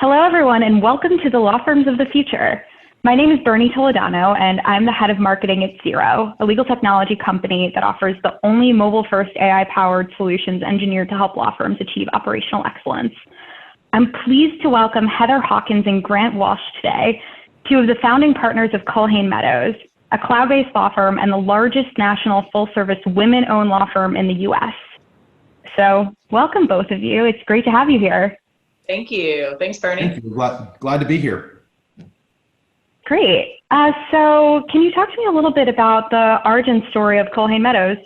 Hello, everyone, and welcome to the Law Firms of the Future. My name is Bernie Toledano, and I'm the head of marketing at ZERØ, a legal technology company that offers the only mobile-first AI-powered solutions engineered to help law firms achieve operational excellence. I'm pleased to welcome Heather Haughian and Grant Walsh today, two of the founding partners of Culhane Meadows, a cloud-based law firm and the largest national full-service women-owned law firm in the U.S. So welcome, both of you. It's great to have you here. Thank you. Thanks, Bernie. Thank you. Glad to be here. Great. So can you talk to me a little bit about the origin story of Culhane Meadows?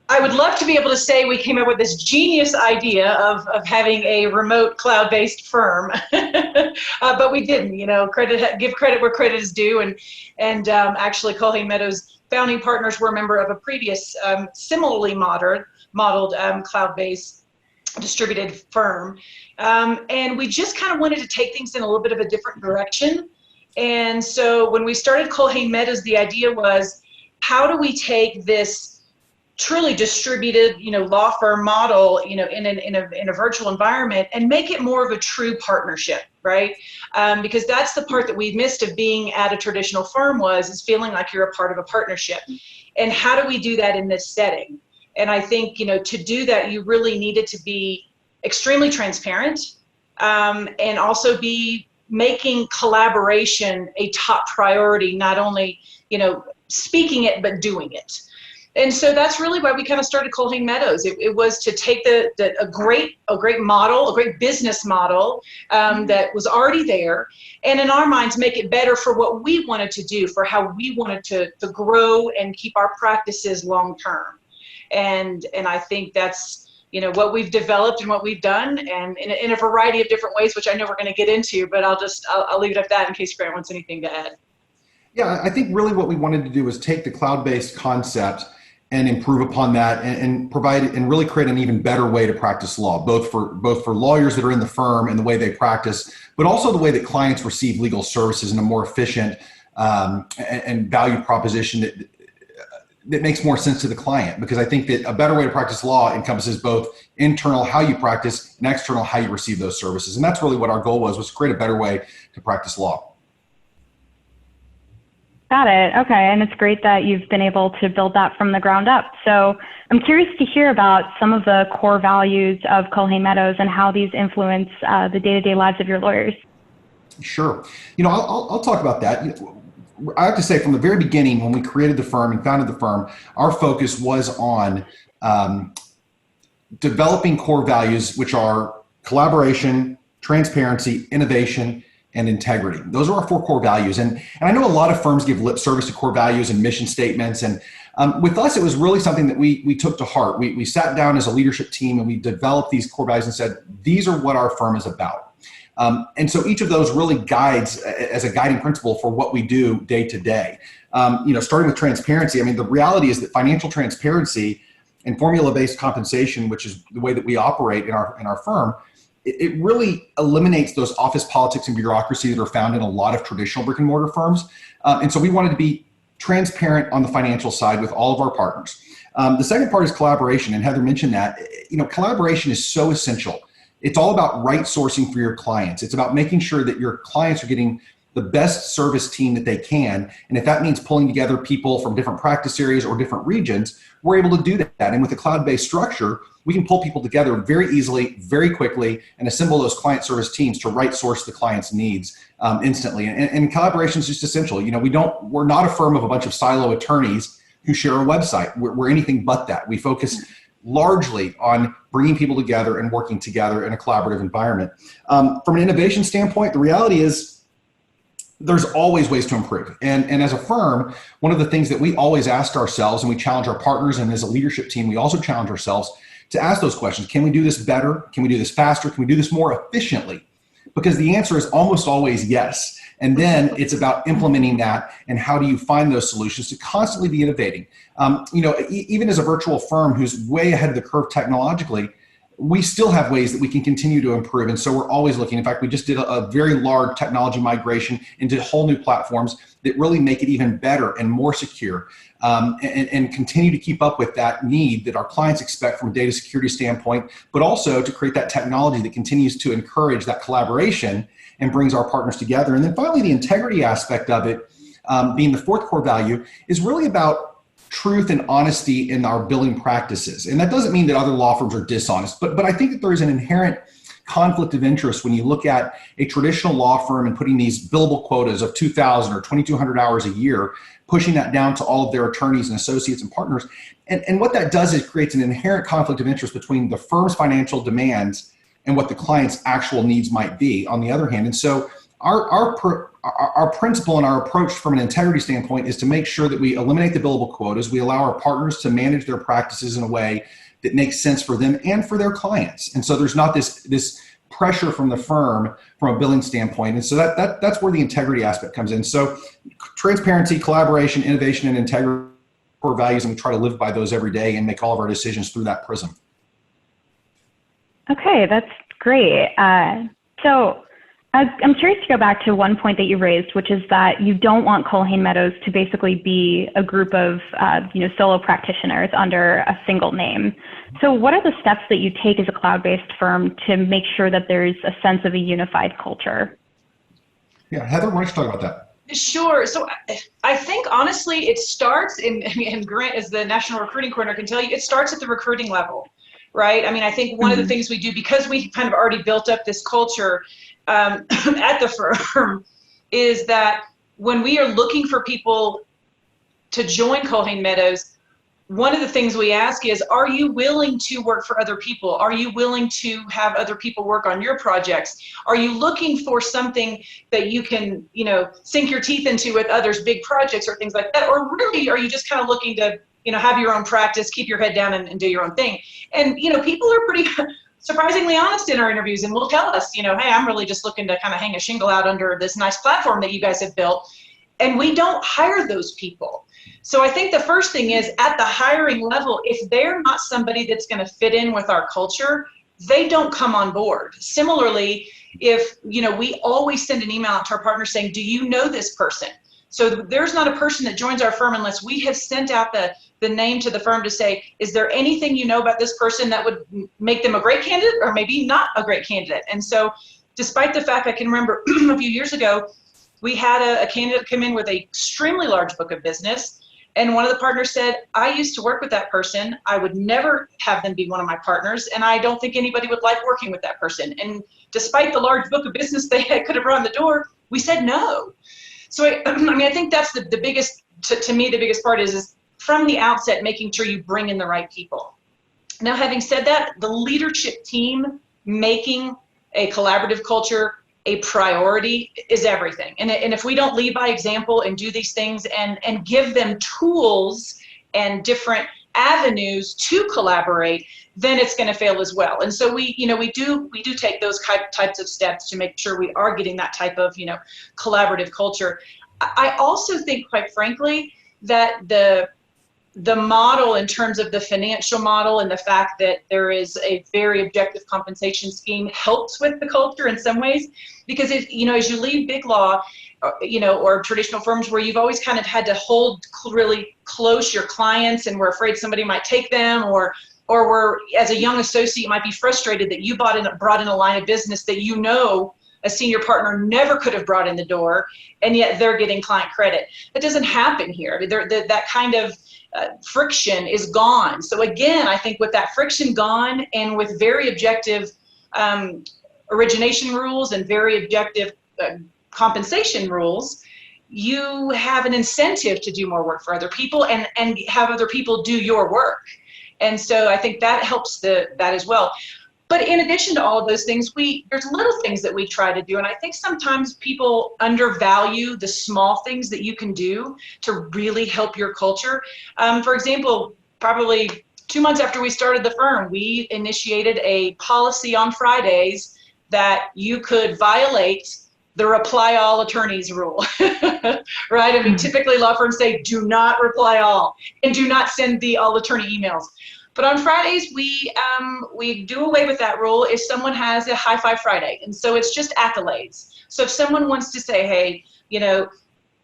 I would love to be able to say we came up with this genius idea of having a remote cloud-based firm, but we didn't. You know, give credit where credit is due, and actually Culhane Meadows founding partners were a member of a previous similarly modeled cloud-based distributed firm, and we just kind of wanted to take things in a little bit of a different direction. And so when we started Culhane Meadows, the idea was, how do we take this truly distributed, law firm model, in a virtual environment and make it more of a true partnership, right? Because that's the part that we've missed of being at a traditional firm is feeling like you're a part of a partnership. And how do we do that in this setting? And I think, to do that, you really needed to be extremely transparent, and also be making collaboration a top priority, not only, speaking it, but doing it. And so that's really why we kind of started Culhane Meadows. It was to take a great model, a great business model that was already there, and in our minds make it better for what we wanted to do, for how we wanted to grow and keep our practices long term. And I think that's what we've developed and what we've done, and in a variety of different ways, which I know we're going to get into, but I'll leave it at that in case Grant wants anything to add. Yeah, I think really what we wanted to do was take the cloud-based concept and improve upon that, and provide and really create an even better way to practice law, both for lawyers that are in the firm and the way they practice, but also the way that clients receive legal services in a more efficient and value proposition that makes more sense to the client. Because I think that a better way to practice law encompasses both internal, how you practice, and external, how you receive those services. And that's really what our goal was to create a better way to practice law. Got it. Okay. And it's great that you've been able to build that from the ground up. So I'm curious to hear about some of the core values of Culhane Meadows and how these influence the day-to-day lives of your lawyers. Sure. I'll talk about that. I have to say, from the very beginning, when we created the firm and founded the firm, our focus was on developing core values, which are collaboration, transparency, innovation, and integrity. Those are our 4 core values. And I know a lot of firms give lip service to core values and mission statements. And with us, it was really something that we took to heart. We sat down as a leadership team and we developed these core values and said, these are what our firm is about. And so each of those really guides as a guiding principle for what we do day to day. Starting with transparency, the reality is that financial transparency and formula-based compensation, which is the way that we operate in our firm, it really eliminates those office politics and bureaucracy that are found in a lot of traditional brick and mortar firms. And so we wanted to be transparent on the financial side with all of our partners. The second part is collaboration, and Heather mentioned that. Collaboration is so essential. It's all about right sourcing for your clients. It's about making sure that your clients are getting the best service team that they can. And if that means pulling together people from different practice areas or different regions, we're able to do that. And with a cloud-based structure, we can pull people together very easily, very quickly, and assemble those client service teams to right source the client's needs instantly. And collaboration is just essential. We're not a firm of a bunch of silo attorneys who share a website. We're anything but that. We focus largely on bringing people together and working together in a collaborative environment. From an innovation standpoint, the reality is there's always ways to improve. And as a firm, one of the things that we always ask ourselves, and we challenge our partners, and as a leadership team, we also challenge ourselves to ask those questions. Can we do this better? Can we do this faster? Can we do this more efficiently? Because the answer is almost always yes. And then it's about implementing that, and how do you find those solutions to constantly be innovating. Even as a virtual firm who's way ahead of the curve technologically, we still have ways that we can continue to improve. And so we're always looking. In fact, we just did a very large technology migration into whole new platforms that really make it even better and more secure, and continue to keep up with that need that our clients expect from a data security standpoint, but also to create that technology that continues to encourage that collaboration and brings our partners together. And then finally, the integrity aspect of it, being the fourth core value, is really about truth and honesty in our billing practices. And that doesn't mean that other law firms are dishonest, but I think that there is an inherent conflict of interest when you look at a traditional law firm and putting these billable quotas of 2,000 or 2,200 hours a year, pushing that down to all of their attorneys and associates and partners. And what that does is creates an inherent conflict of interest between the firm's financial demands and what the client's actual needs might be on the other hand. And so our principle and our approach from an integrity standpoint is to make sure that we eliminate the billable quotas. We allow our partners to manage their practices in a way that makes sense for them and for their clients. And so there's not this pressure from the firm from a billing standpoint. And so that's where the integrity aspect comes in. So transparency, collaboration, innovation, and integrity are core values, and we try to live by those every day and make all of our decisions through that prism. Okay, that's great. So I'm curious to go back to one point that you raised, which is that you don't want Culhane Meadows to basically be a group of solo practitioners under a single name. So what are the steps that you take as a cloud-based firm to make sure that there's a sense of a unified culture? Yeah, Heather, why don't you talk about that? Sure. So I think honestly, it starts and Grant, as the National Recruiting Coordinator, can tell you, it starts at the recruiting level, right? I mean, I think one of the things we do, because we kind of already built up this culture at the firm, is that when we are looking for people to join Culhane Meadows, one of the things we ask is, are you willing to work for other people? Are you willing to have other people work on your projects? Are you looking for something that you can, sink your teeth into with others, big projects or things like that? Or really, are you just kind of looking to, have your own practice, keep your head down and do your own thing? And, people are pretty surprisingly honest in our interviews and will tell us, hey, I'm really just looking to kind of hang a shingle out under this nice platform that you guys have built. And we don't hire those people. So I think the first thing is, at the hiring level, if they're not somebody that's going to fit in with our culture, they don't come on board. Similarly, if, we always send an email out to our partners saying, do you know this person? So there's not a person that joins our firm unless we have sent out the name to the firm to say, is there anything you know about this person that would make them a great candidate or maybe not a great candidate? And so despite the fact, I can remember a few years ago, we had a candidate come in with an extremely large book of business. And one of the partners said, I used to work with that person. I would never have them be one of my partners. And I don't think anybody would like working with that person. And despite the large book of business they could have brought in the door, we said no. So I think that's the biggest, to me, the biggest part is from the outset, making sure you bring in the right people. Now, having said that, the leadership team making a collaborative culture a priority is everything. And if we don't lead by example and do these things and give them tools and different avenues to collaborate, then it's going to fail as well. And so we do take those types of steps to make sure we are getting that type of, collaborative culture. I also think, quite frankly, that the model in terms of the financial model and the fact that there is a very objective compensation scheme helps with the culture in some ways, because if, as you leave big law, or traditional firms where you've always kind of had to hold really close your clients and we're afraid somebody might take them, or were, as a young associate, might be frustrated that you brought in a line of business that a senior partner never could have brought in the door, and yet they're getting client credit. That doesn't happen here. That kind of friction is gone. So again, I think with that friction gone and with very objective origination rules and very objective compensation rules, you have an incentive to do more work for other people and have other people do your work. And so I think that helps that as well. But in addition to all of those things, there's little things that we try to do. And I think sometimes people undervalue the small things that you can do to really help your culture. For example, probably 2 months after we started the firm, we initiated a policy on Fridays that you could violate the reply all attorneys rule, right? I mean, typically law firms say, do not reply all and do not send the all attorney emails. But on Fridays, we do away with that rule if someone has a high five Friday. And so it's just accolades. So if someone wants to say, hey,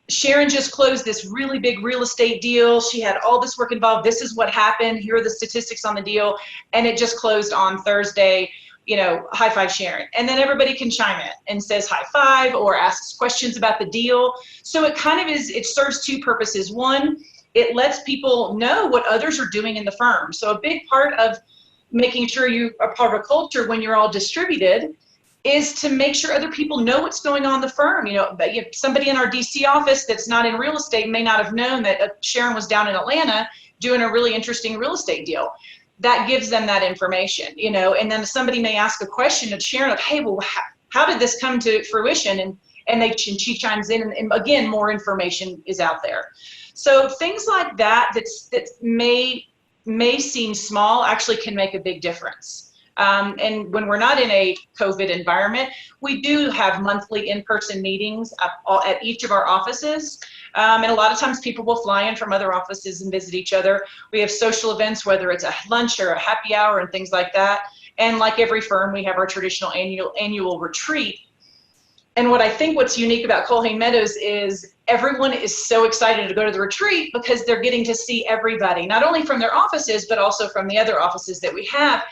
Sharon just closed this really big real estate deal. She had all this work involved. This is what happened. Here are the statistics on the deal. And it just closed on Thursday. High five Sharon. And then everybody can chime in and says high five or asks questions about the deal. So it it serves two purposes. One, it lets people know what others are doing in the firm. So a big part of making sure you are part of a culture when you're all distributed is to make sure other people know what's going on in the firm. Somebody in our DC office that's not in real estate may not have known that Sharon was down in Atlanta doing a really interesting real estate deal. That gives them that information, and then somebody may ask a question to Sharon of, hey, well, how did this come to fruition? And she chimes in, and again, more information is out there. So things like that may seem small actually can make a big difference. And when we're not in a COVID environment, we do have monthly in-person meetings at each of our offices. And a lot of times people will fly in from other offices and visit each other. We have social events, whether it's a lunch or a happy hour and things like that. And like every firm, we have our traditional annual retreat. And what's unique about Culhane Meadows is everyone is so excited to go to the retreat because they're getting to see everybody, not only from their offices, but also from the other offices that we have.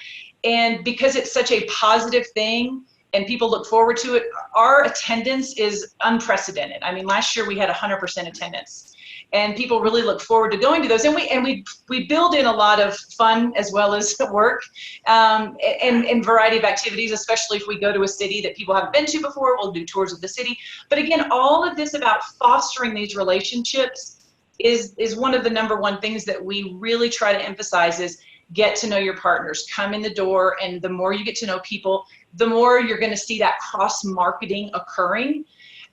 And because it's such a positive thing and people look forward to it, our attendance is unprecedented. I mean, last year we had 100% attendance, and people really look forward to going to those. And we build in a lot of fun as well as work, and variety of activities, especially if we go to a city that people haven't been to before. We'll do tours of the city. But again, all of this about fostering these relationships is one of the number one things that we really try to emphasize is get to know your partners, come in the door, and the more you get to know people, the more you're going to see that cross-marketing occurring.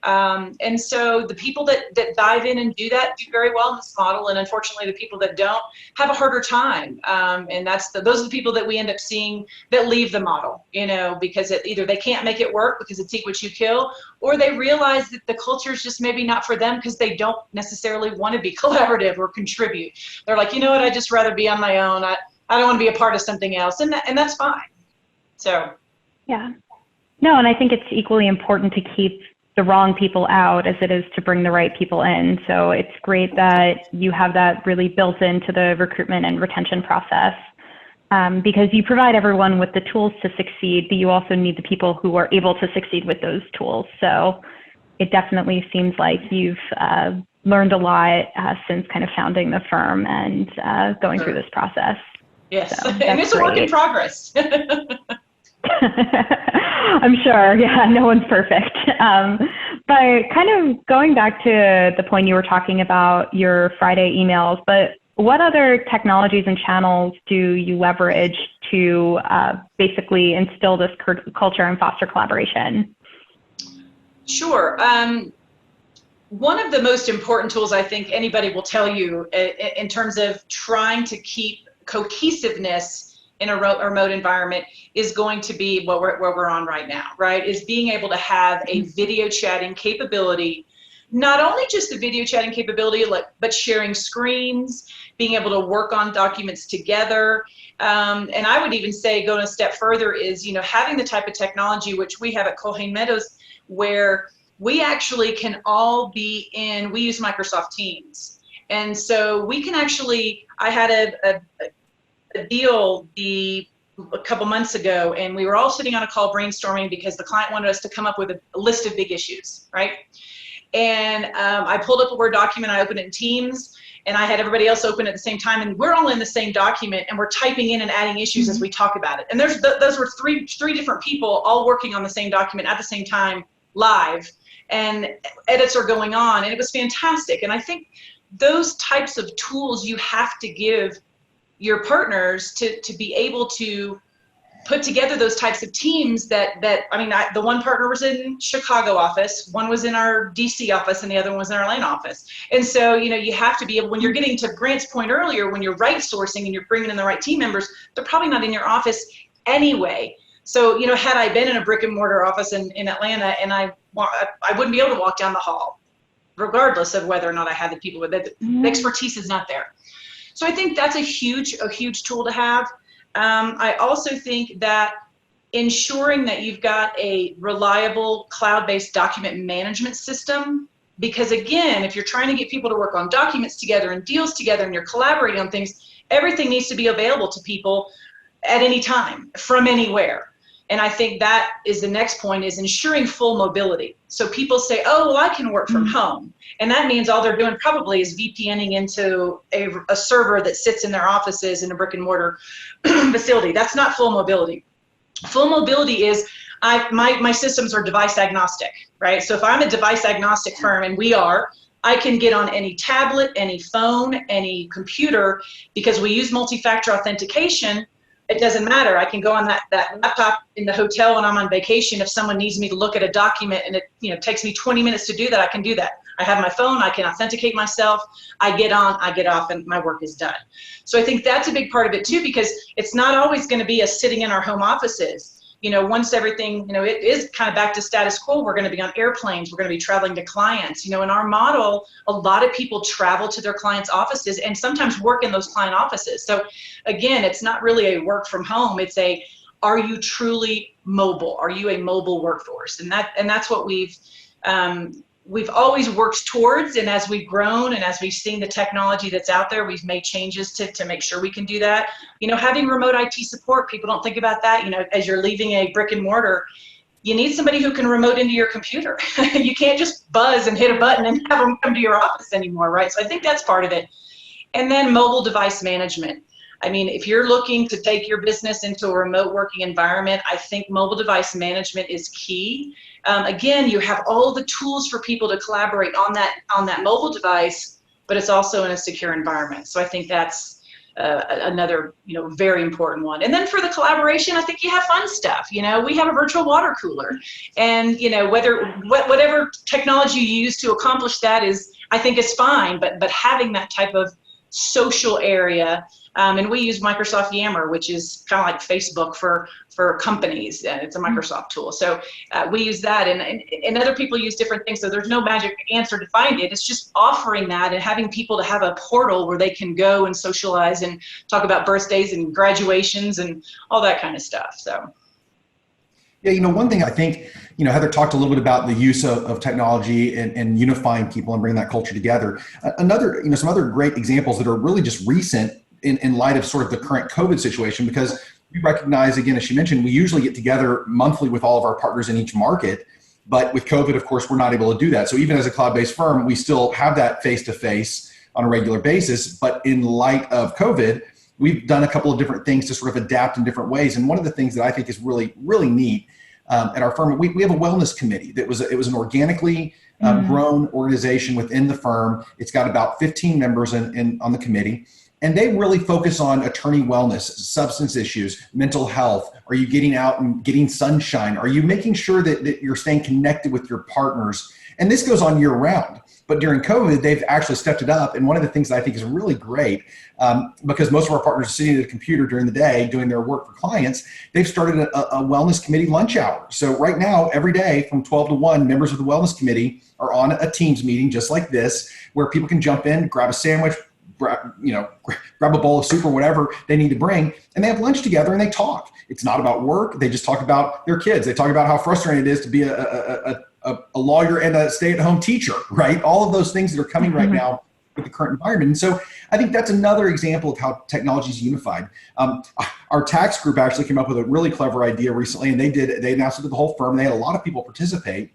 And so the people that dive in and do that do very well in this model, and unfortunately the people that don't have a harder time. And those are the people that we end up seeing that leave the model, because either they can't make it work because it's eat what you kill, or they realize that the culture is just maybe not for them because they don't necessarily want to be collaborative or contribute. They're like, I'd just rather be on my own. I don't want to be a part of something else, and that's fine. So. Yeah. No, and I think it's equally important to keep the wrong people out as it is to bring the right people in. So it's great that you have that really built into the recruitment and retention process, because you provide everyone with the tools to succeed, but you also need the people who are able to succeed with those tools. So it definitely seems like you've learned a lot since kind of founding the firm and going through this process. Yes, so and it's a work in progress. I'm sure. Yeah, no one's perfect. But kind of going back to the point you were talking about your Friday emails, but what other technologies and channels do you leverage to basically instill this culture and foster collaboration? Sure. One of the most important tools I think anybody will tell you in terms of trying to keep cohesiveness in a remote environment is going to be what we're on right now, right? Is being able to have a video chatting capability, not only just the video chatting capability, but sharing screens, being able to work on documents together. And I would even say going a step further is, having the type of technology which we have at Culhane Meadows, where we actually can all we use Microsoft Teams. And so we can actually, I had a deal a couple months ago, and we were all sitting on a call brainstorming because the client wanted us to come up with a list of big issues, right? And I pulled up a Word document, I opened it in Teams, and I had everybody else open at the same time, and we're all in the same document, and we're typing in and adding issues as we talk about it. And those were three different people all working on the same document at the same time, live, and edits are going on, and it was fantastic. And I think those types of tools you have to give your partners to be able to put together those types of teams the one partner was in Chicago office, one was in our DC office, and the other one was in our Atlanta office. And so, you have to be able, when you're getting to Grant's point earlier, when you're right sourcing and you're bringing in the right team members, they're probably not in your office anyway. So, had I been in a brick and mortar office in Atlanta, and I wouldn't be able to walk down the hall, regardless of whether or not I had the people with it. The expertise is not there. So I think that's a huge tool to have. I also think that ensuring that you've got a reliable cloud-based document management system, because again, if you're trying to get people to work on documents together and deals together and you're collaborating on things, everything needs to be available to people at any time from anywhere. And I think that is the next point, is ensuring full mobility. So people say, oh, well, I can work from home. And that means all they're doing probably is VPNing into a server that sits in their offices in a brick and mortar facility. That's not full mobility. Full mobility is my systems are device agnostic, right? So if I'm a device agnostic firm, and we are, I can get on any tablet, any phone, any computer, because we use multi-factor authentication. It doesn't matter. I can go on that laptop in the hotel when I'm on vacation. If someone needs me to look at a document and it takes me 20 minutes to do that, I can do that. I have my phone, I can authenticate myself, I get on, I get off, and my work is done. So I think that's a big part of it too, because it's not always going to be us sitting in our home offices. Once everything, it is kind of back to status quo, we're going to be on airplanes, we're going to be traveling to clients. In our model, a lot of people travel to their clients' offices and sometimes work in those client offices. So again, it's not really a work from home, it's are you truly mobile? Are you a mobile workforce? And that's what we've always worked towards, and as we've grown and as we've seen the technology that's out there, we've made changes to make sure we can do that. Having remote IT support, people don't think about that. As you're leaving a brick and mortar, you need somebody who can remote into your computer. You can't just buzz and hit a button and have them come to your office anymore, right? So I think that's part of it. And then mobile device management. If you're looking to take your business into a remote working environment, I think mobile device management is key. Again, you have all the tools for people to collaborate on that mobile device, but it's also in a secure environment. So I think that's another very important one. And then for the collaboration, I think you have fun stuff. We have a virtual water cooler, and whatever technology you use to accomplish that I think is fine. But having that type of social area. And we use Microsoft Yammer, which is kind of like Facebook for companies. It's a Microsoft tool. So we use that, and other people use different things. So there's no magic answer to find it. It's just offering that and having people to have a portal where they can go and socialize and talk about birthdays and graduations and all that kind of stuff. So. Yeah, one thing I think, Heather talked a little bit about the use of technology and unifying people and bringing that culture together. Some other great examples that are really just recent in light of sort of the current COVID situation, because we recognize, again, as she mentioned, we usually get together monthly with all of our partners in each market. But with COVID, of course, we're not able to do that. So even as a cloud-based firm, we still have that face-to-face on a regular basis. But in light of COVID, we've done a couple of different things to sort of adapt in different ways. And one of the things that I think is really, really neat at our firm, we have a wellness committee it was an organically grown organization within the firm. It's got about 15 members on the committee. And they really focus on attorney wellness, substance issues, mental health. Are you getting out and getting sunshine? Are you making sure that you're staying connected with your partners? And this goes on year round. But during COVID, they've actually stepped it up. And one of the things that I think is really great, because most of our partners are sitting at a computer during the day doing their work for clients, they've started a wellness committee lunch hour. So right now, every day from 12 to 1, members of the wellness committee are on a Teams meeting just like this, where people can jump in, grab a sandwich, grab a bowl of soup or whatever they need to bring, and they have lunch together and they talk. It's not about work. They just talk about their kids. They talk about how frustrating it is to be a lawyer and a stay-at-home teacher, right? All of those things that are coming right now with the current environment. And so I think that's another example of how technology is unified. Our tax group actually came up with a really clever idea recently, and they announced it to the whole firm. They had a lot of people participate.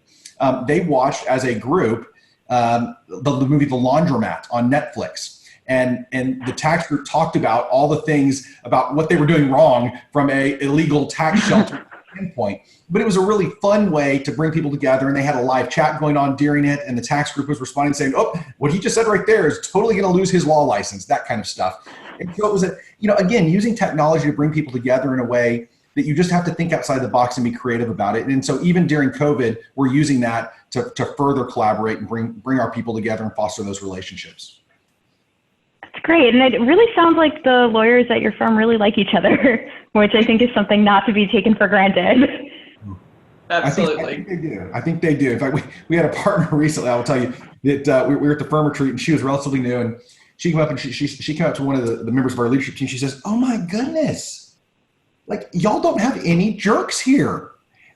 They watched as a group the movie The Laundromat on Netflix. And the tax group talked about all the things about what they were doing wrong from a illegal tax shelter standpoint. But it was a really fun way to bring people together, and they had a live chat going on during it, and the tax group was responding saying, oh, what he just said right there is totally going to lose his law license, that kind of stuff. And so it was, again, using technology to bring people together in a way that you just have to think outside the box and be creative about it. And so even during COVID, we're using that to further collaborate and bring our people together and foster those relationships. That's great. And it really sounds like the lawyers at your firm really like each other, which I think is something not to be taken for granted. Absolutely. I think they do. In fact, we had a partner recently, I will tell you, that we were at the firm retreat, and she was relatively new, and she came up and she came up to one of the members of our leadership team. She says, "Oh my goodness, like y'all don't have any jerks here."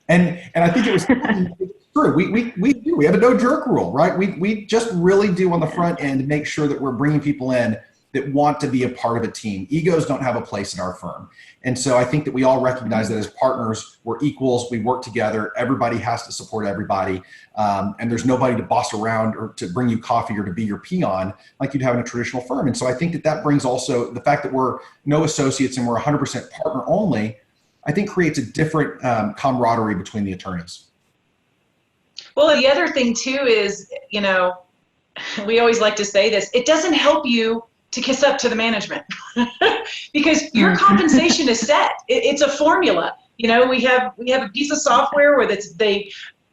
And I think it was true. We do. We have a no jerk rule, right? We just really do on the front end make sure that we're bringing people in that want to be a part of a team. Egos don't have a place in our firm. And so I think that we all recognize that as partners, we're equals, we work together, everybody has to support everybody. And there's nobody to boss around or to bring you coffee or to be your peon like you'd have in a traditional firm. And so I think that brings also the fact that we're no associates and we're 100% partner only, I think creates a different camaraderie between the attorneys. Well, the other thing too is, we always like to say this, it doesn't help you to kiss up to the management because your compensation is set. It's a formula. We have a piece of software where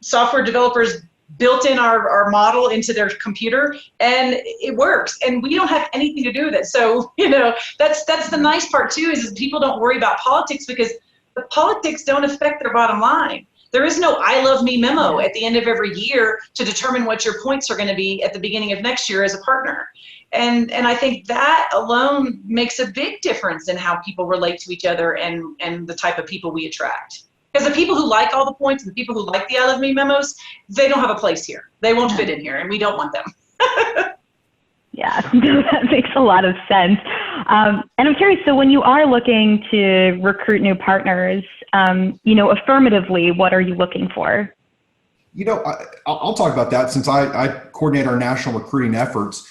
software developers built in our model into their computer and it works and we don't have anything to do with it. So, that's the nice part too, is people don't worry about politics because the politics don't affect their bottom line. There is no I love me memo at the end of every year to determine what your points are going to be at the beginning of next year as a partner. And I think that alone makes a big difference in how people relate to each other and the type of people we attract. Because the people who like all the points and the people who like the I love me memos, they don't have a place here. They won't fit in here and we don't want them. Yeah, that makes a lot of sense. And I'm curious, so when you are looking to recruit new partners, affirmatively, what are you looking for? I'll talk about that since I coordinate our national recruiting efforts.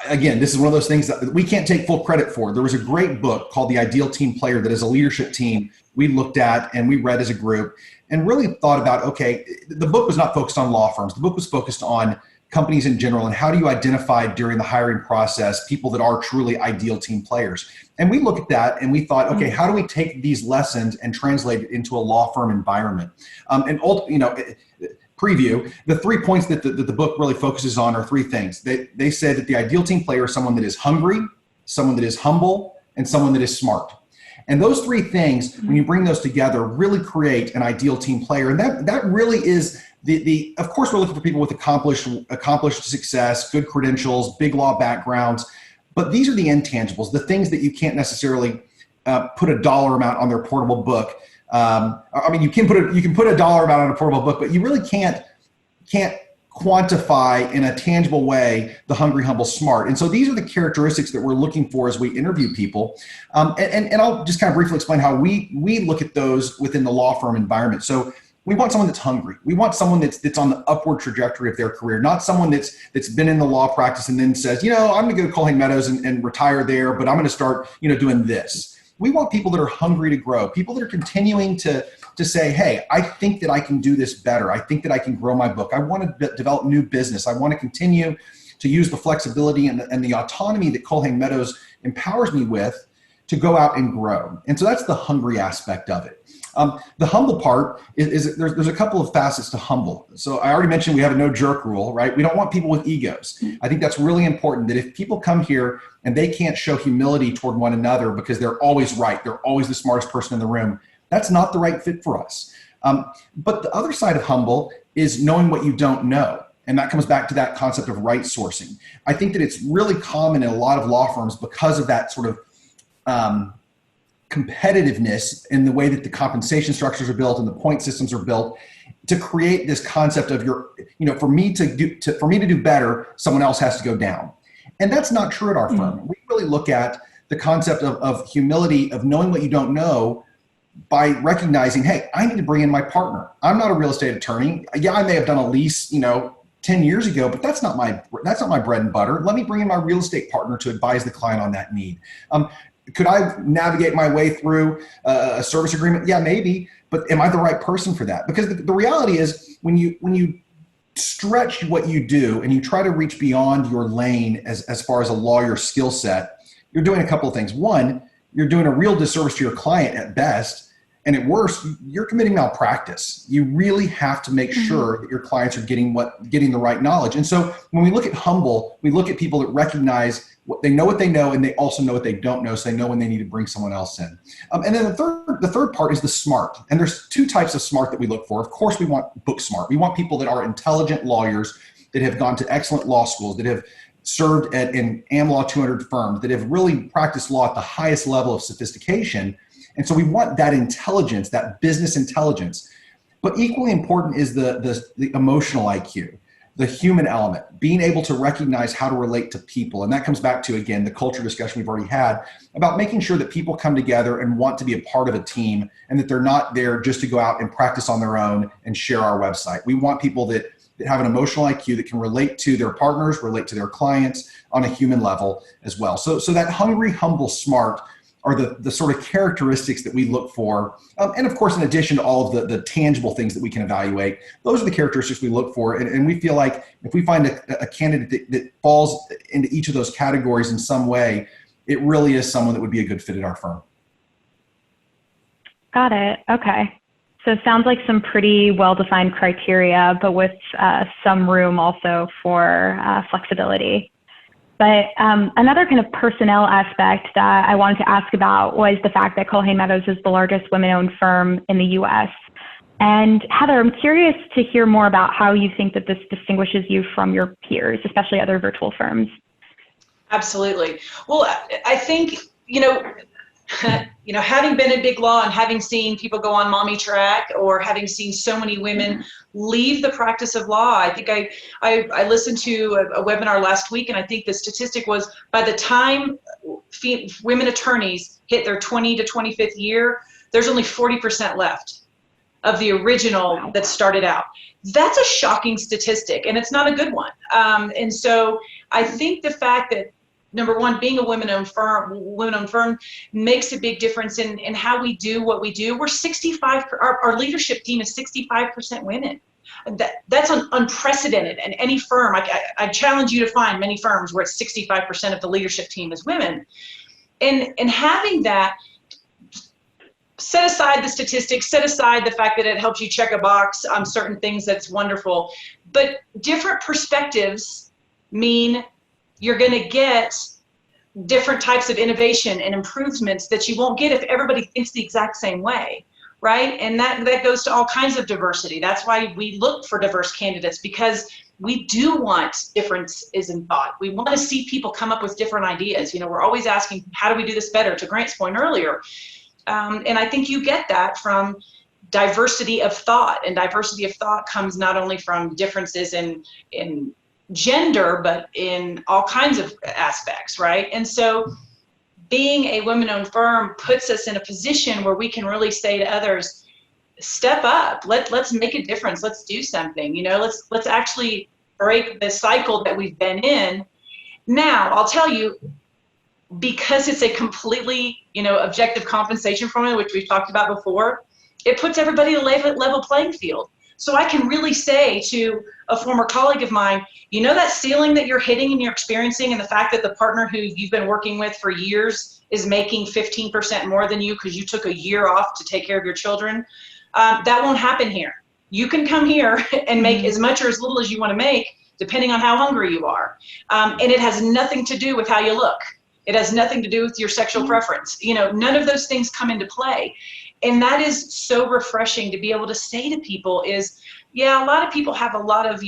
Again, this is one of those things that we can't take full credit for. There was a great book called The Ideal Team Player that as a leadership team we looked at and we read as a group and really thought about, okay, the book was not focused on law firms. The book was focused on companies in general and how do you identify during the hiring process people that are truly ideal team players. And we look at that and we thought, okay, how do we take these lessons and translate it into a law firm environment? Preview, the 3 points that the book really focuses on are 3 things. They said that the ideal team player is someone that is hungry, someone that is humble, and someone that is smart. And those 3 things, when you bring those together, really create an ideal team player. And that really is of course, we're looking for people with accomplished success, good credentials, big law backgrounds, but these are the intangibles, the things that you can't necessarily put a dollar amount on their portable book. You can put a dollar amount on a portable book, but you really can't quantify in a tangible way the hungry, humble, smart. And so these are the characteristics that we're looking for as we interview people. And I'll just kind of briefly explain how we look at those within the law firm environment. So we want someone that's hungry. We want someone that's on the upward trajectory of their career, not someone that's been in the law practice and then says, I'm going to go to Culhane Meadows and retire there, but I'm going to start, doing this. We want people that are hungry to grow, people that are continuing to say, hey, I think that I can do this better. I think that I can grow my book. I want to develop new business. I want to continue to use the flexibility and the autonomy that Culhane Meadows empowers me with to go out and grow. And so that's the hungry aspect of it. The humble part is there's a couple of facets to humble. So I already mentioned we have a no jerk rule, right? We don't want people with egos. I think that's really important that if people come here and they can't show humility toward one another because they're always right, they're always the smartest person in the room, that's not the right fit for us. But the other side of humble is knowing what you don't know. And that comes back to that concept of right sourcing. I think that it's really common in a lot of law firms because of that sort of competitiveness in the way that the compensation structures are built and the point systems are built to create this concept of for me to do better, someone else has to go down. And that's not true at our firm. We really look at the concept of humility, of knowing what you don't know by recognizing, hey, I need to bring in my partner. I'm not a real estate attorney. Yeah, I may have done a lease, 10 years ago, but that's not my bread and butter. Let me bring in my real estate partner to advise the client on that need. Could I navigate my way through a service agreement? Yeah, maybe, but am I the right person for that? Because the reality is when you stretch what you do and you try to reach beyond your lane as far as a lawyer skill set, you're doing a couple of things. One, you're doing a real disservice to your client at best. And at worst, you're committing malpractice. You really have to make sure that your clients are getting the right knowledge. And so when we look at humble, we look at people that recognize what they know, and they also know what they don't know, so they know when they need to bring someone else in. And then the third part is the smart. And there's 2 types of smart that we look for. Of course, we want book smart. We want people that are intelligent lawyers that have gone to excellent law schools, that have served at an Am Law 200 firm, that have really practiced law at the highest level of sophistication. And so we want that intelligence, that business intelligence. But equally important is the emotional IQ, the human element, being able to recognize how to relate to people. And that comes back to, again, the culture discussion we've already had about making sure that people come together and want to be a part of a team, and that they're not there just to go out and practice on their own and share our website. We want people that have an emotional IQ, that can relate to their partners, relate to their clients on a human level as well. So that hungry, humble, smart are the sort of characteristics that we look for. And of course, in addition to all of the tangible things that we can evaluate, those are the characteristics we look for. And we feel like if we find a candidate that falls into each of those categories in some way, it really is someone that would be a good fit at our firm. Got it. Okay. So it sounds like some pretty well-defined criteria, but with some room also for flexibility. But another kind of personnel aspect that I wanted to ask about was the fact that Culhane Meadows is the largest women-owned firm in the U.S. And Heather, I'm curious to hear more about how you think that this distinguishes you from your peers, especially other virtual firms. Absolutely. Well, I think, having been in big law and having seen people go on mommy track, or having seen so many women leave the practice of law, I think I listened to a webinar last week, and I think the statistic was by the time women attorneys hit their 20 to 25th year, there's only 40% left of the original that started out. That's a shocking statistic, and it's not a good one. And so I think the fact that, number one, being a women-owned firm makes a big difference in how we do what we do. We're 65, our leadership team is 65% women. That's unprecedented in any firm. I challenge you to find many firms where it's 65% of the leadership team is women. And having that, set aside the statistics, set aside the fact that it helps you check a box on certain things, that's wonderful. But different perspectives mean you're going to get different types of innovation and improvements that you won't get if everybody thinks the exact same way, right? And that goes to all kinds of diversity. That's why we look for diverse candidates, because we do want differences in thought. We want to see people come up with different ideas. We're always asking, how do we do this better, to Grant's point earlier. And I think you get that from diversity of thought. And diversity of thought comes not only from differences in gender, but in all kinds of aspects, right? And so being a women-owned firm puts us in a position where we can really say to others, step up, let's make a difference, let's do something, let's actually break the cycle that we've been in. Now, I'll tell you, because it's a completely, objective compensation formula, which we've talked about before, it puts everybody at a level playing field. So I can really say to a former colleague of mine, that ceiling that you're hitting and you're experiencing, and the fact that the partner who you've been working with for years is making 15% more than you because you took a year off to take care of your children, that won't happen here. You can come here and make as much or as little as you want to make, depending on how hungry you are. And it has nothing to do with how you look. It has nothing to do with your sexual preference. None of those things come into play. And that is so refreshing to be able to say to people is, yeah, a lot of people have a lot of,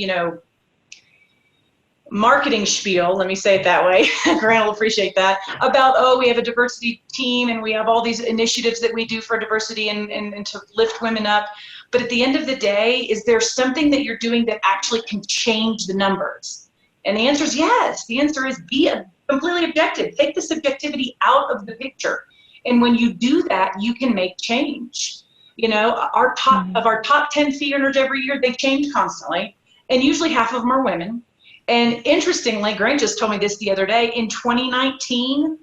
marketing spiel, let me say it that way, Grant will appreciate that, about, we have a diversity team and we have all these initiatives that we do for diversity and to lift women up. But at the end of the day, is there something that you're doing that actually can change the numbers? And the answer is yes. The answer is be completely objective. Take the subjectivity out of the picture. And when you do that, you can make change. Our top 10 fee earners every year, they change constantly. And usually half of them are women. And interestingly, Grant just told me this the other day, in 2019,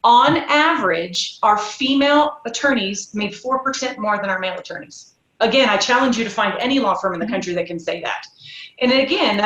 on average, our female attorneys made 4% more than our male attorneys. Again, I challenge you to find any law firm in the country that can say that. And again,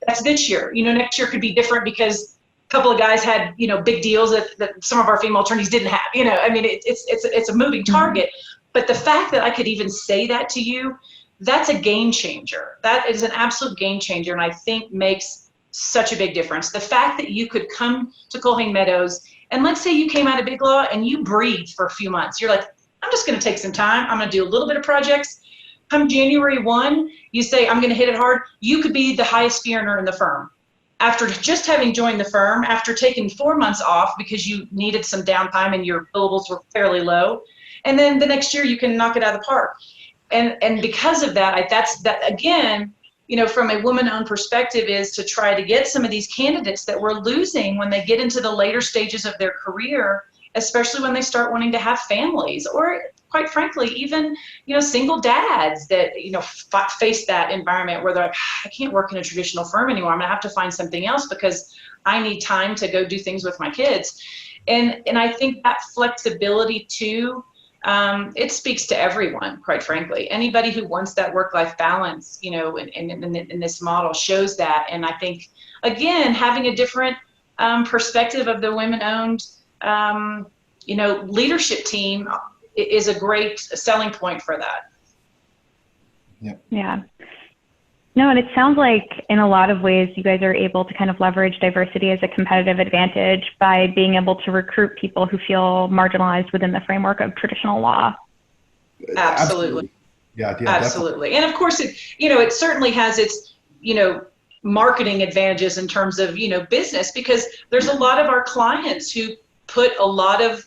that's this year. Next year could be different because a couple of guys had, big deals that some of our female attorneys didn't have. It's a moving target. But the fact that I could even say that to you, that's a game changer. That is an absolute game changer, and I think makes such a big difference. The fact that you could come to Culhane Meadows, and let's say you came out of big law and you breathed for a few months. You're like, I'm just going to take some time. I'm going to do a little bit of projects. Come January 1, you say, I'm going to hit it hard. You could be the highest fee earner in the firm. after just having joined the firm, after taking 4 months off because you needed some downtime and your billables were fairly low, and then the next year you can knock it out of the park. And because of that, that again, from a woman-owned perspective, is to try to get some of these candidates that we're losing when they get into the later stages of their career, especially when they start wanting to have families, or quite frankly, even, single dads that, face that environment where they're like, I can't work in a traditional firm anymore. I'm gonna have to find something else because I need time to go do things with my kids. And I think that flexibility too, it speaks to everyone, quite frankly. Anybody who wants that work-life balance, in this model shows that. And I think, again, having a different perspective of the women-owned, leadership team is a great selling point for that. Yeah. No, and it sounds like in a lot of ways you guys are able to kind of leverage diversity as a competitive advantage by being able to recruit people who feel marginalized within the framework of traditional law. Absolutely. Yeah, absolutely. Definitely. And of course, it certainly has its, marketing advantages in terms of, business, because there's a lot of our clients who put a lot of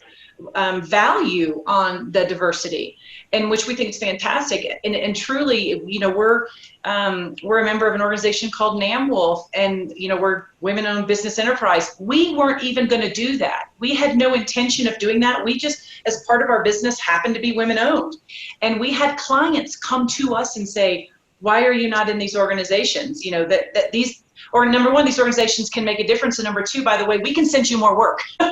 value on the diversity, and which we think is fantastic. And truly, we're a member of an organization called NAMWolf, and we're women-owned business enterprise. We weren't even going to do that. We had no intention of doing that. We just, as part of our business, happened to be women-owned, and we had clients come to us and say, "Why are you not in these organizations? That these." Or number one, these organizations can make a difference. And number two, by the way, we can send you more work. You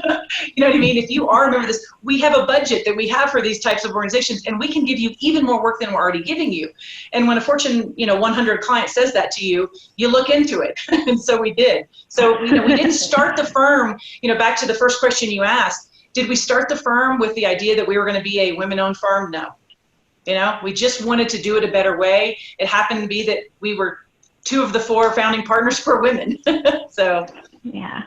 know what I mean? If you are a member of this, we have a budget that we have for these types of organizations, and we can give you even more work than we're already giving you. And when a Fortune 100 client says that to you, you look into it. And so we did. So we didn't start the firm, back to the first question you asked, did we start the firm with the idea that we were going to be a women-owned firm? No. We just wanted to do it a better way. It happened to be that we were 2 of the 4 founding partners were women. So, yeah.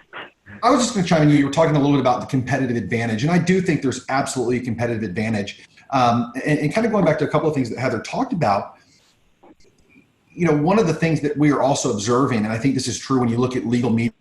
I was just going to chime in. You were talking a little bit about the competitive advantage, and I do think there's absolutely a competitive advantage. And kind of going back to a couple of things that Heather talked about, one of the things that we are also observing, and I think this is true when you look at legal media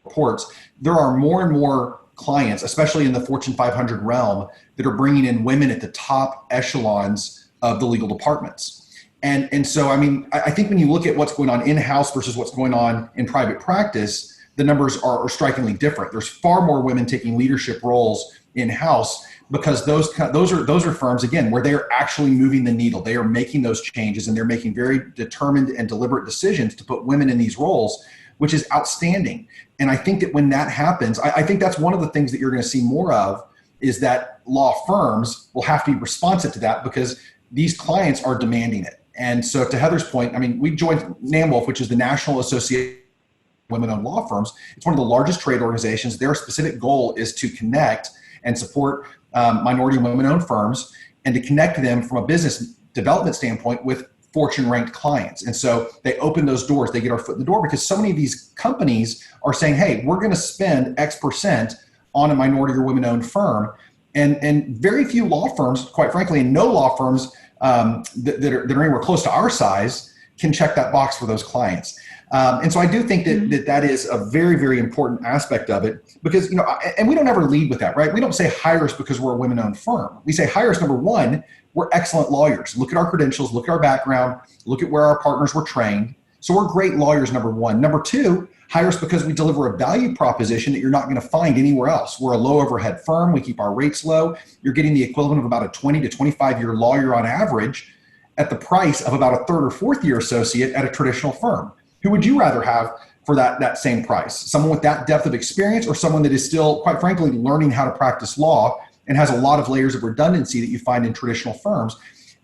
reports, there are more and more clients, especially in the Fortune 500 realm, that are bringing in women at the top echelons of the legal departments. And so, I think when you look at what's going on in-house versus what's going on in private practice, the numbers are strikingly different. There's far more women taking leadership roles in-house because those are firms, again, where they're actually moving the needle. They are making those changes, and they're making very determined and deliberate decisions to put women in these roles, which is outstanding. And I think that when that happens, I think that's one of the things that you're going to see more of, is that law firms will have to be responsive to that because these clients are demanding it. And so to Heather's point, we joined NAMWolf, which is the National Association of Women-Owned Law Firms. It's one of the largest trade organizations. Their specific goal is to connect and support minority and women-owned firms, and to connect them from a business development standpoint with Fortune-ranked clients. And so they open those doors. They get our foot in the door because so many of these companies are saying, hey, we're going to spend X% on a minority or women-owned firm. And very few law firms, quite frankly, and no law firms that are anywhere close to our size can check that box for those clients. And so I do think that is a very, very important aspect of it, because, and we don't ever lead with that, right? We don't say hire us because we're a women-owned firm. We say hire us, number one, we're excellent lawyers. Look at our credentials, look at our background, look at where our partners were trained. So we're great lawyers, number one. Number two, hire us because we deliver a value proposition that you're not going to find anywhere else. We're a low overhead firm. We keep our rates low. You're getting the equivalent of about a 20 to 25 year lawyer on average at the price of about a 3rd or 4th year associate at a traditional firm. Who would you rather have for that same price? Someone with that depth of experience, or someone that is still, quite frankly, learning how to practice law and has a lot of layers of redundancy that you find in traditional firms?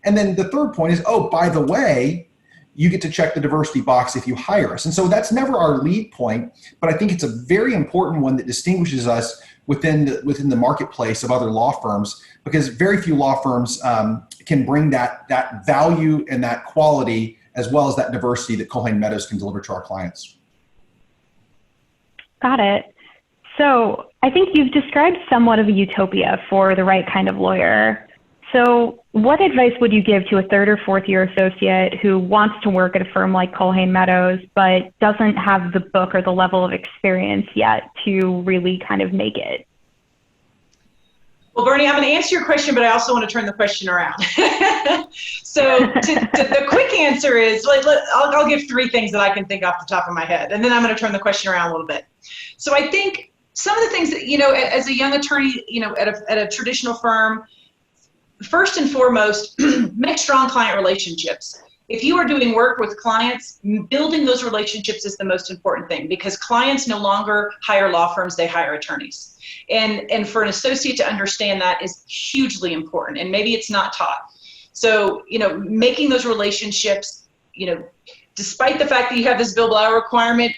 And then the third point is, oh, by the way, you get to check the diversity box if you hire us. And so that's never our lead point, but I think it's a very important one that distinguishes us within the marketplace of other law firms, because very few law firms can bring that value and that quality, as well as that diversity, that Culhane Meadows can deliver to our clients. Got it. So I think you've described somewhat of a utopia for the right kind of lawyer. So what advice would you give to a third or fourth year associate who wants to work at a firm like Culhane Meadows, but doesn't have the book or the level of experience yet to really kind of make it? Well, Bernie, I'm going to answer your question, but I also want to turn the question around. So the quick answer is, I'll give three things that I can think off the top of my head, and then I'm going to turn the question around a little bit. So I think some of the things that, as a young attorney, at a traditional firm, first and foremost, make strong client relationships. If you are doing work with clients, building those relationships is the most important thing, because clients no longer hire law firms, they hire attorneys. And for an associate to understand that is hugely important, and maybe it's not taught. So, making those relationships, despite the fact that you have this billable hour requirement,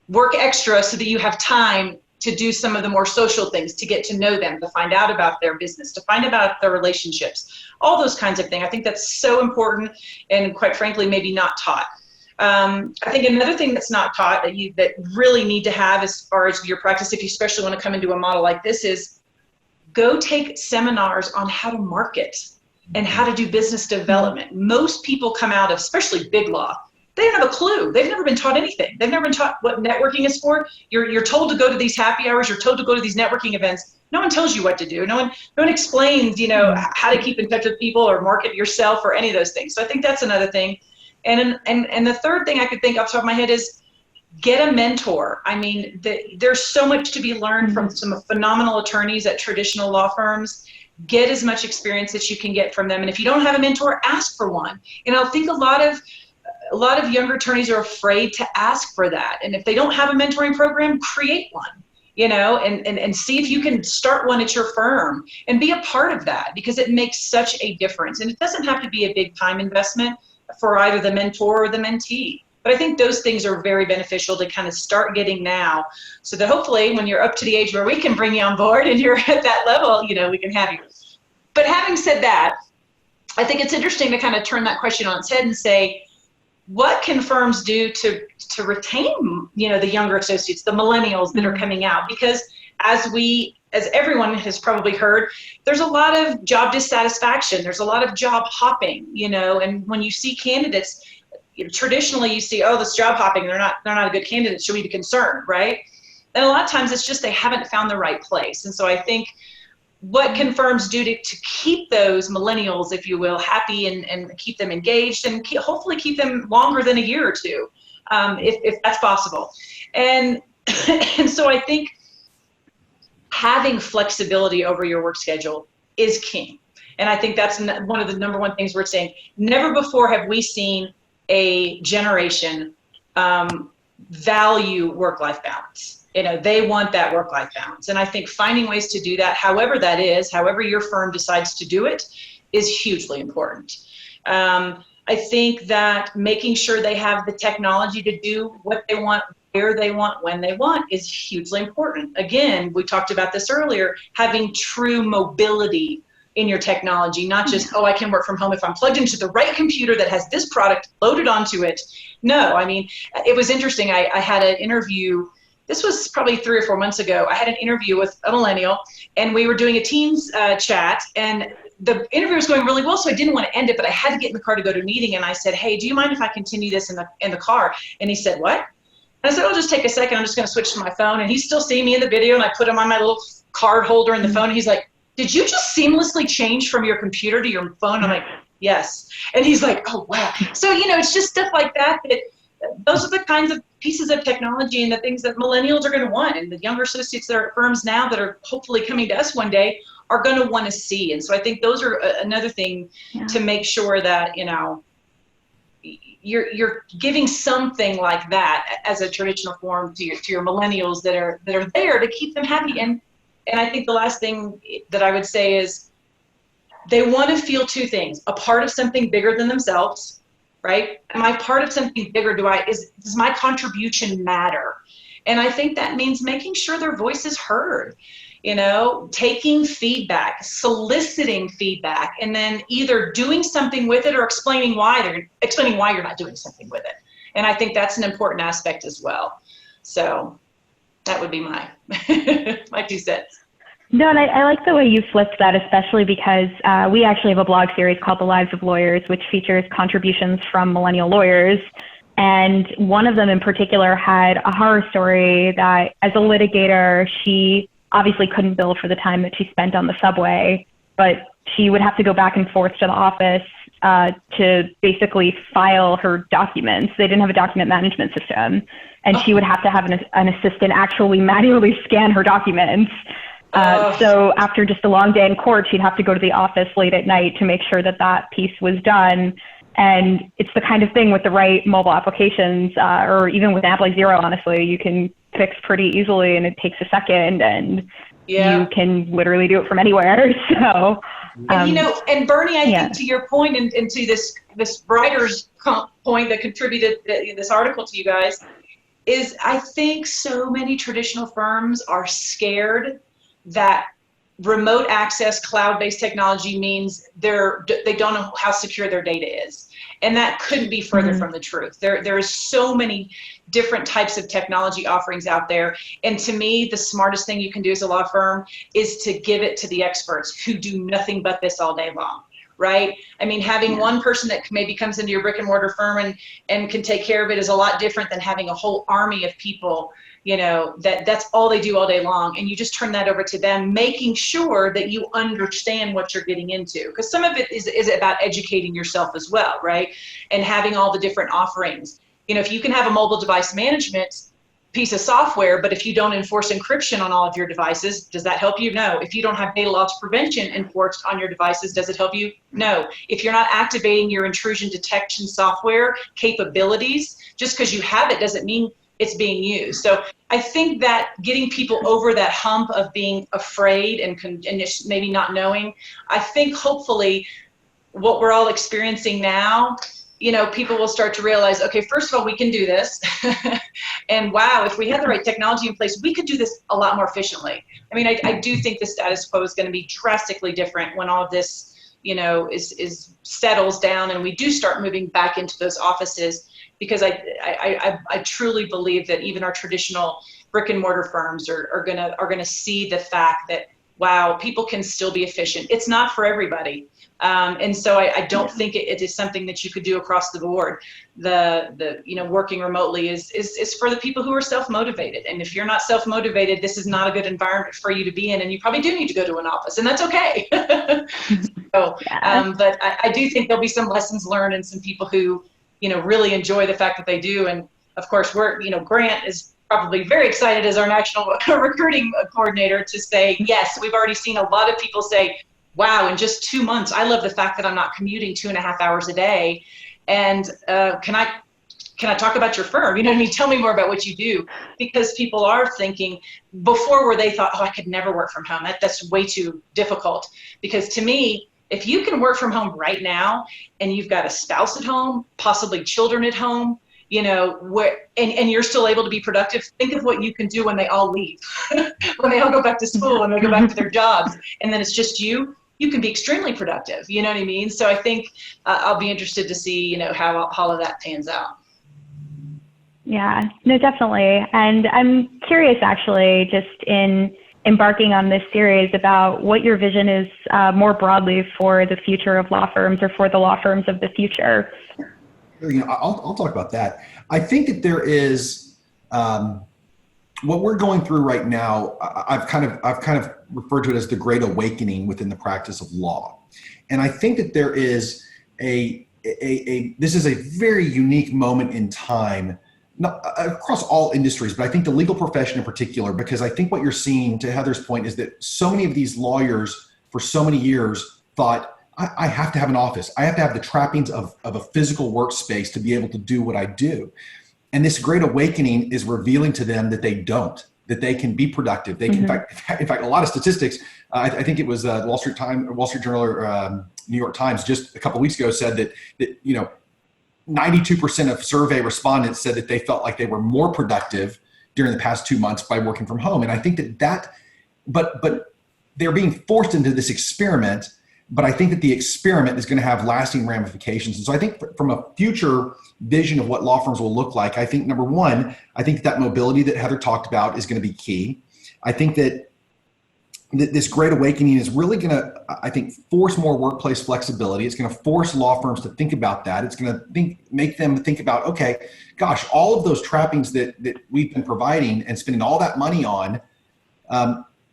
work extra so that you have time to do some of the more social things, to get to know them, to find out about their business, to find about their relationships, all those kinds of things. I think that's so important, and quite frankly, maybe not taught. I think another thing that's not taught that really need to have as far as your practice, if you especially want to come into a model like this, is go take seminars on how to market and how to do business development. Most people come out of, especially big law, they don't have a clue. They've never been taught anything. They've never been taught what networking is for. You're told to go to these happy hours. You're told to go to these networking events. No one tells you what to do. No one explains, how to keep in touch with people or market yourself or any of those things. So I think that's another thing. And the third thing I could think off the top of my head is get a mentor. I mean, there's so much to be learned from some phenomenal attorneys at traditional law firms. Get as much experience as you can get from them. And if you don't have a mentor, ask for one. And I think a lot of younger attorneys are afraid to ask for that. And if they don't have a mentoring program, create one, and see if you can start one at your firm and be a part of that, because it makes such a difference. And it doesn't have to be a big time investment for either the mentor or the mentee. But I think those things are very beneficial to kind of start getting now, so that hopefully when you're up to the age where we can bring you on board and you're at that level, we can have you. But having said that, I think it's interesting to kind of turn that question on its head and say, what can firms do to retain, the younger associates, the millennials that are coming out? Because as everyone has probably heard, there's a lot of job dissatisfaction. There's a lot of job hopping, and when you see candidates, traditionally you see, oh, this job hopping, they're not a good candidate. Should we be concerned, right? And a lot of times it's just they haven't found the right place. And so I think, what can firms do to keep those millennials, if you will, happy and keep them engaged and hopefully keep them longer than a year or two, if that's possible. And so I think having flexibility over your work schedule is king. And I think that's one of the number one things we're saying. Never before have we seen a generation value work-life balance. They want that work-life balance. And I think finding ways to do that, however that is, however your firm decides to do it, is hugely important. I think that making sure they have the technology to do what they want, where they want, when they want, is hugely important. Again, we talked about this earlier, having true mobility in your technology, not just, I can work from home if I'm plugged into the right computer that has this product loaded onto it. No, I mean, it was interesting. I had an interview. This was probably 3 or 4 months ago. I had an interview with a millennial, and we were doing a Teams chat, and the interview was going really well, so I didn't want to end it, but I had to get in the car to go to a meeting, and I said, hey, do you mind if I continue this in the car? And he said, what? And I said, just take a second. I'm just going to switch to my phone. And he's still seeing me in the video, and I put him on my little card holder in the phone, and he's like, did you just seamlessly change from your computer to your phone? I'm like, yes. And he's like, oh, wow. So, it's just stuff like that those are the kinds of pieces of technology and the things that millennials are going to want, and the younger associates that are at firms now that are hopefully coming to us one day are going to want to see. And so I think those are another thing to make sure that you're giving something like that as a traditional form to your millennials that are there to keep them happy. And I think the last thing that I would say is they want to feel two things: a part of something bigger than themselves. Right? Am I part of something bigger? Does my contribution matter? And I think that means making sure their voice is heard, taking feedback, soliciting feedback, and then either doing something with it or explaining why you're not doing something with it. And I think that's an important aspect as well. So that would be my 2 cents. No, and I like the way you flipped that, especially because we actually have a blog series called The Lives of Lawyers, which features contributions from millennial lawyers. And one of them in particular had a horror story that as a litigator, she obviously couldn't bill for the time that she spent on the subway, but she would have to go back and forth to the office to basically file her documents. They didn't have a document management system, and she would have to have an assistant actually manually scan her documents. So after just a long day in court, she'd have to go to the office late at night to make sure that that piece was done. And it's the kind of thing with the right mobile applications, or even with an app like ZERØ, honestly, you can fix pretty easily, and it takes a second, and you can literally do it from anywhere. So, and, and Bernie, I think to your point, and to this writer's point that contributed this article to you guys, is I think so many traditional firms are scared that remote access cloud-based technology means they don't know how secure their data is. And that couldn't be further from the truth. There is so many different types of technology offerings out there. And to me, the smartest thing you can do as a law firm is to give it to the experts who do nothing but this all day long, right? I mean, having one person that maybe comes into your brick and mortar firm and can take care of it is a lot different than having a whole army of people, that's all they do all day long. And you just turn that over to them, making sure that you understand what you're getting into. Because some of it is about educating yourself as well, right? And having all the different offerings. If you can have a mobile device management piece of software, but if you don't enforce encryption on all of your devices, does that help you? No. If you don't have data loss prevention enforced on your devices, does it help you? No. If you're not activating your intrusion detection software capabilities, just because you have it doesn't mean it's being used. So I think that getting people over that hump of being afraid and just maybe not knowing, I think hopefully what we're all experiencing now, people will start to realize, okay, first of all, we can do this. And wow, if we had the right technology in place, we could do this a lot more efficiently. I mean, I do think the status quo is going to be drastically different when all of this, is settles down and we do start moving back into those offices, because I truly believe that even our traditional brick and mortar firms are gonna see the fact that, wow, people can still be efficient. It's not for everybody. And so I don't think it is something that you could do across the board. The working remotely is for the people who are self-motivated. And if you're not self-motivated, this is not a good environment for you to be in, and you probably do need to go to an office, and that's okay. But I do think there'll be some lessons learned and some people who, really enjoy the fact that they do. And of course, Grant is probably very excited as our national recruiting coordinator to say, yes, we've already seen a lot of people say, wow, in just 2 months, I love the fact that I'm not commuting 2.5 hours a day. And can I talk about your firm? Tell me more about what you do. Because people are thinking before, where they thought, oh, I could never work from home. That's way too difficult. Because to me, if you can work from home right now and you've got a spouse at home, possibly children at home, and you're still able to be productive, think of what you can do when they all leave, when they all go back to school and they go back to their jobs, and then it's just you can be extremely productive. You know what I mean? So I think I'll be interested to see, how all of that pans out. Yeah, no, definitely. And I'm curious, actually, just in embarking on this series, about what your vision is more broadly for the future of law firms, or for the law firms of the future. I'll talk about that. I think that there is what we're going through right now. I've kind of referred to it as the Great Awakening within the practice of law, and I think that there is this is a very unique moment in time, not across all industries, but I think the legal profession in particular, because I think what you're seeing, to Heather's point, is that so many of these lawyers for so many years thought, I have to have an office. I have to have the trappings of a physical workspace to be able to do what I do. And this Great Awakening is revealing to them that they don't, that they can be productive. They can, in fact, a lot of statistics, I think it was Wall Street Journal or New York Times just a couple of weeks ago said that 92% of survey respondents said that they felt like they were more productive during the past 2 months by working from home. And I think but they're being forced into this experiment, but I think that the experiment is going to have lasting ramifications. And so I think from a future vision of what law firms will look like, I think number one, I think that mobility that Heather talked about is going to be key. I think that this great awakening is really going to, I think, force more workplace flexibility. It's going to force law firms to think about that. It's going to make them think about, okay, gosh, all of those trappings that we've been providing and spending all that money on,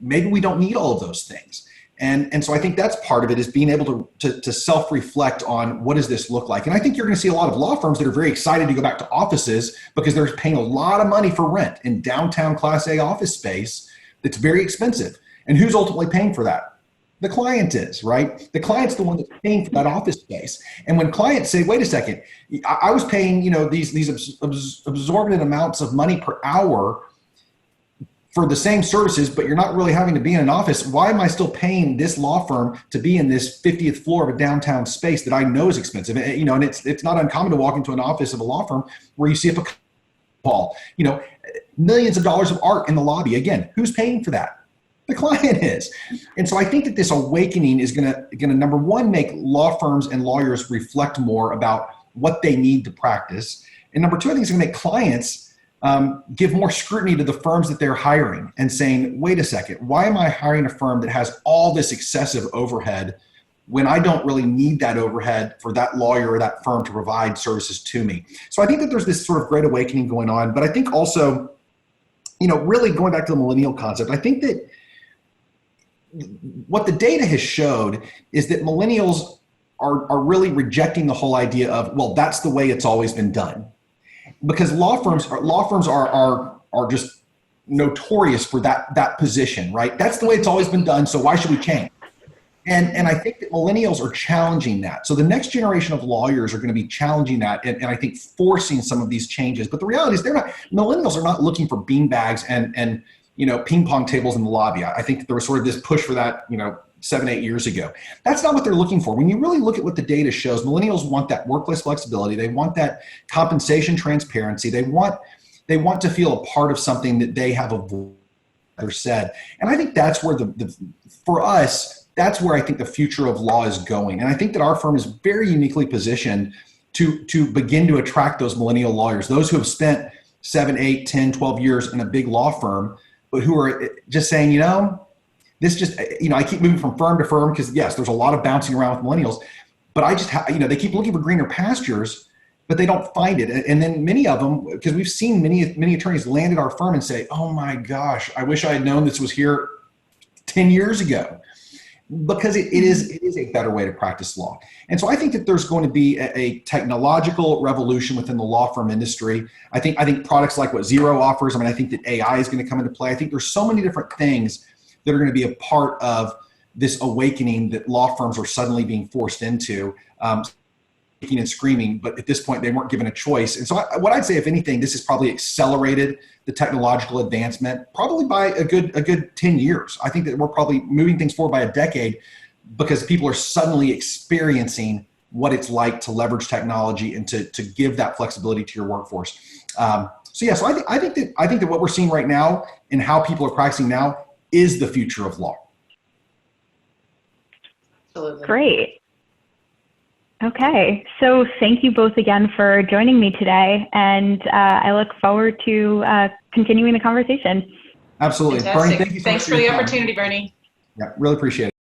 maybe we don't need all of those things. And so I think that's part of it, is being able to self-reflect on what does this look like. And I think you're going to see a lot of law firms that are very excited to go back to offices because they're paying a lot of money for rent in downtown Class A office space that's very expensive. And who's ultimately paying for that? The client is, right? The client's the one that's paying for that office space. And when clients say, wait a second, I was paying, these absorbent amounts of money per hour for the same services, but you're not really having to be in an office. Why am I still paying this law firm to be in this 50th floor of a downtown space that I know is expensive? And, and it's not uncommon to walk into an office of a law firm where you see a wall, millions of dollars of art in the lobby. Again, who's paying for that? The client is. And so I think that this awakening is going to number one, make law firms and lawyers reflect more about what they need to practice. And number two, I think it's going to make clients give more scrutiny to the firms that they're hiring and saying, wait a second, why am I hiring a firm that has all this excessive overhead when I don't really need that overhead for that lawyer or that firm to provide services to me? So I think that there's this sort of great awakening going on. But I think also, really going back to the millennial concept, I think that what the data has showed is that millennials are really rejecting the whole idea of, well, that's the way it's always been done. Because law firms are just notorious for that position, right? That's the way it's always been done, so why should we change? And I think that millennials are challenging that. So the next generation of lawyers are going to be challenging that and I think forcing some of these changes. But the reality is millennials are not looking for beanbags and ping pong tables in the lobby. I think there was sort of this push for that, 7-8 years ago. That's not what they're looking for. When you really look at what the data shows, millennials want that workplace flexibility. They want that compensation transparency. They want to feel a part of something that they have a voice or said. And I think that's where for us, that's where I think the future of law is going. And I think that our firm is very uniquely positioned to begin to attract those millennial lawyers, those who have spent 7, 8, 10, 12 years in a big law firm, but who are just saying, this just, I keep moving from firm to firm because yes, there's a lot of bouncing around with millennials, but I just, they keep looking for greener pastures, but they don't find it. And then many of them, because we've seen many attorneys land at our firm and say, oh my gosh, I wish I had known this was here 10 years ago, because it is a better way to practice law. And so I think that there's going to be a technological revolution within the law firm industry. I think products like what ZERØ offers, I think that AI is going to come into play. I think there's so many different things that are going to be a part of this awakening that law firms are suddenly being forced into, kicking and screaming, but at this point they weren't given a choice. And so what I'd say, if anything, this has probably accelerated the technological advancement probably by a good 10 years. I think that we're probably moving things forward by a decade because people are suddenly experiencing what it's like to leverage technology and to give that flexibility to your workforce. So I think that what we're seeing right now and how people are practicing now is the future of law. Absolutely. Great. Okay, so thank you both again for joining me today, and I look forward to continuing the conversation. Absolutely. Fantastic. Bernie, thank you so Thanks much for the your time. opportunity, Bernie. Yeah, really appreciate it.